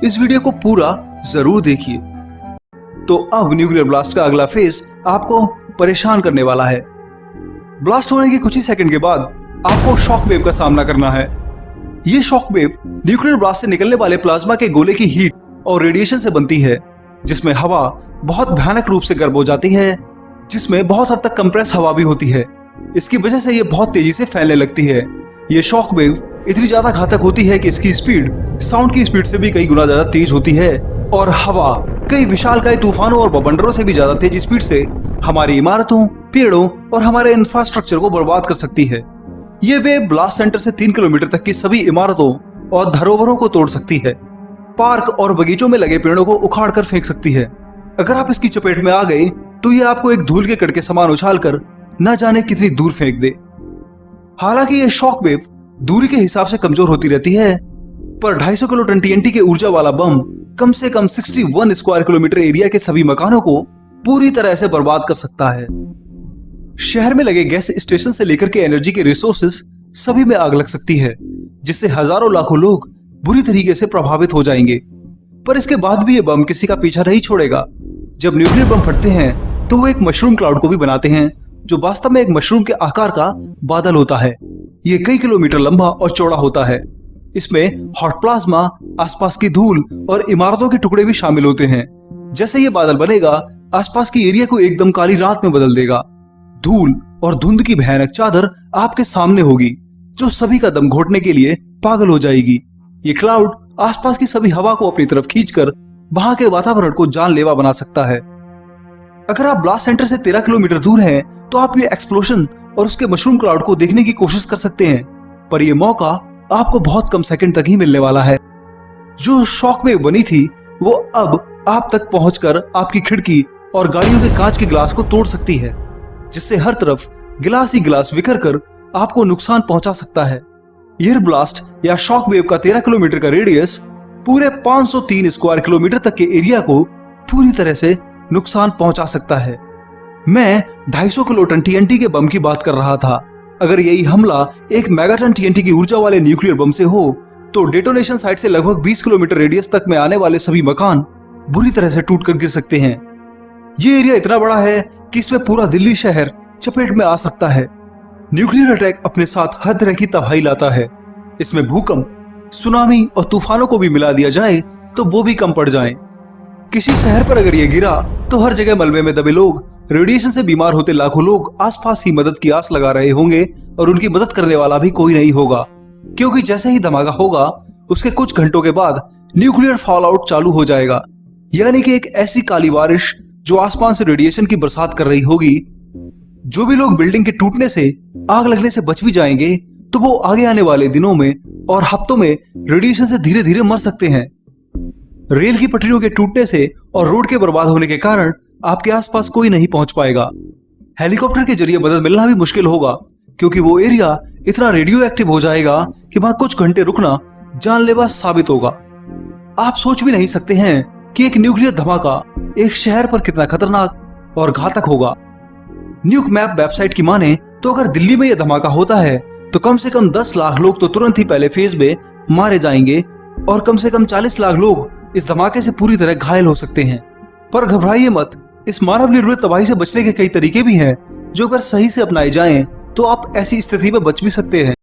इस वीडियो को पूरा जरूर देखिए। तो अब न्यूक्लियर ब्लास्ट का अगला फेज आपको परेशान करने वाला है। ब्लास्ट होने के कुछ ही सेकंड के बाद आपको शॉक वेव का सामना करना है। ये शॉक वेव न्यूक्लियर ब्लास्ट से निकलने वाले प्लाज्मा के गोले की हीट और रेडिएशन से बनती है, जिसमें हवा बहुत भयानक रूप से गर्म हो जाती है, जिसमें बहुत हद तक कंप्रेस हवा भी होती है। इसकी वजह से ये बहुत तेजी से फैलने लगती है। ये शॉक वेव इतनी ज्यादा घातक होती है कि इसकी स्पीड साउंड की स्पीड से भी कई गुना ज्यादा तेज होती है और हवा कई विशालकाय तूफानों और बवंडरों से भी ज्यादा तेज स्पीड से हमारी इमारतों, पेड़ों और हमारे इंफ्रास्ट्रक्चर को बर्बाद कर सकती है। ये वेव ब्लास्ट सेंटर से 3 किलोमीटर तक की सभी इमारतों और धरोहरों को तोड़ सकती है। पार्क और बगीचों में लगे पेड़ों को उखाड़ कर फेंक सकती है। अगर आप इसकी चपेट में आ गए तो ये आपको एक धूल के कण के समान उछाल कर न जाने कितनी दूर फेंक दे। हालांकि ये शॉक वेव दूरी के हिसाब से कमजोर होती रहती है, पर 250 किलो टन TNT के ऊर्जा वाला बम कम से कम 61 स्क्वायर किलोमीटर एरिया के सभी मकानों को पूरी तरह से बर्बाद कर सकता है। शहर में लगे गैस स्टेशन से लेकर के एनर्जी के रिसोर्सेज सभी में आग लग सकती है, जिससे हजारों लाखों लोग बुरी तरीके से प्रभावित हो जाएंगे। पर इसके बाद भी ये बम किसी का पीछा नहीं छोड़ेगा। जब न्यूक्लियर बम फटते हैं तो वो एक मशरूम क्लाउड को भी बनाते हैं, जो वास्तव में एक मशरूम के आकार का बादल होता है। ये कई किलोमीटर लंबा और चौड़ा होता है। इसमें हॉट प्लाज्मा, आसपास की धूल और इमारतों के टुकड़े भी शामिल होते हैं। जैसे ये बादल बनेगा, आसपास की एरिया को एकदम काली रात में बदल देगा। धूल और धुंध की भयानक चादर आपके सामने होगी, जो सभी का दम घोटने के लिए पागल हो जाएगी। ये क्लाउड आसपास की सभी हवा को अपनी तरफ खींचकर वहां के वातावरण को जानलेवा बना सकता है। अगर आप ब्लास्ट सेंटर से 13 किलोमीटर दूर हैं, तो आप ये एक्सप्लोजन और उसके मशरूम क्लाउड को देखने की कोशिश कर सकते हैं, पर यह मौका आपको बहुत कम सेकंड तक ही मिलने वाला है। जो शॉक वेव बनी थी वो अब आप तक पहुंचकर आपकी खिड़की और गाड़ियों के कांच के ग्लास को तोड़ सकती है, जिससे हर तरफ गिलास ही गिलास बिखर कर आपको नुकसान पहुंचा सकता है। एयर ब्लास्ट या शॉक वेव का 13 किलोमीटर का रेडियस पूरे 503 स्क्वायर किलोमीटर तक के एरिया को पूरी तरह से नुकसान पहुंचा सकता है। मैं 250 किलो टन TNT के बम की बात कर रहा था। अगर यही हमला एक मेगाटन TNT की ऊर्जा वाले न्यूक्लियर बम से हो, तो डेटोनेशन साइट से लगभग 20 किलोमीटर रेडियस तक में आने वाले सभी मकान बुरी तरह से टूटकर गिर सकते हैं। ये एरिया इतना बड़ा है कि इसमें पूरा दिल्ली शहर चपेट में आ सकता है। न्यूक्लियर अटैक अपने साथ हर तरह की तबाही लाता है। इसमें भूकंप, सुनामी और तूफानों को भी मिला दिया जाए तो वो भी कम पड़ जाएं। किसी शहर पर अगर ये गिरा तो हर जगह मलबे में दबे लोग, रेडिएशन से बीमार होते लाखों लोग आसपास ही मदद की आस लगा रहे होंगे और उनकी मदद करने वाला भी कोई नहीं होगा, क्योंकि जैसे ही धमाका होगा उसके कुछ घंटों के बाद न्यूक्लियर फॉल आउट चालू हो जाएगा, यानी कि एक ऐसी काली बारिश जो आसमान से रेडिएशन की बरसात कर रही होगी। जो भी लोग बिल्डिंग के टूटने से, आग लगने से बच भी जाएंगे, तो वो आगे आने वाले दिनों में और हफ्तों में रेडिएशन से धीरे धीरे मर सकते हैं। रेल की पटरियों के टूटने से और रोड के बर्बाद होने के कारण आपके आसपास कोई नहीं पहुंच पाएगा। हेलीकॉप्टर के जरिए मदद मिलना भी मुश्किल होगा, क्योंकि वो एरिया इतना रेडियो एक्टिव हो जाएगा कि वहां कुछ घंटे रुकना जानलेवा साबित होगा। आप सोच भी नहीं सकते हैं कि एक न्यूक्लियर धमाका एक शहर पर कितना खतरनाक और घातक होगा। न्यूक मैप वेबसाइट की माने तो अगर दिल्ली में यह धमाका होता है तो कम से कम 10 लाख लोग तो तुरंत ही पहले फेज में मारे जाएंगे और कम से कम 40 लाख लोग इस धमाके से पूरी तरह घायल हो सकते हैं। पर घबराइए मत, इस मानव निर्मित तबाही से बचने के कई तरीके भी हैं, जो अगर सही से अपनाए जाएं तो आप ऐसी स्थिति में बच भी सकते हैं।